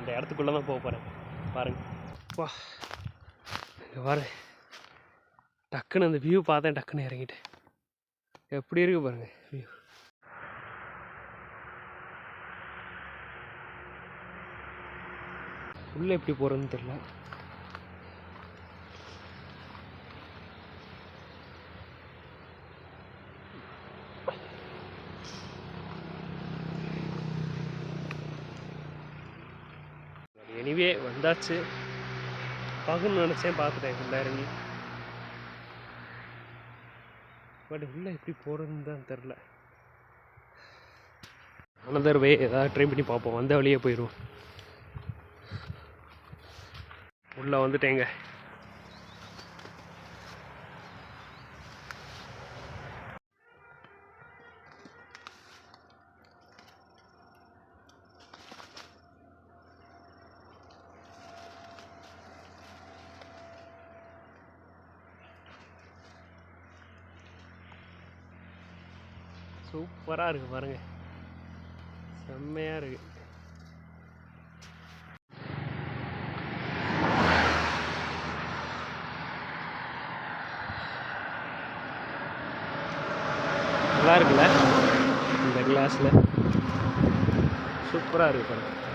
அந்த இடத்துக்குள்ளே தான் போக போகிறேன். பாருங்கள். வா இங்கே பாருங்க, டக்குன்னு அந்த வியூ பார்த்தேன், டக்குன்னு இறங்கிட்டேன். எப்படி இருக்குது பாருங்கள் வியூ. உள்ளே எப்படி போகிறதுன்னு தெரியல. எனிவே வந்தாச்சு, பார்க்கணும்னு நினச்சேன், பார்த்துட்டேன் உள்ளே இறங்கி. பட் உள்ளே எப்படி போகிறதுன்னு தான் தெரில. அனதர் வே ஏதாவது ட்ரை பண்ணி பார்ப்போம், வந்த வழியே போயிடுவோம். உள்ளே வந்துட்டேங்க. சூப்பராக இருக்குது பாருங்கள், செம்மையாக இருக்குது. நல்லா இருக்குல்ல இந்த கிளாஸில், சூப்பராக இருக்குது பாருங்கள்.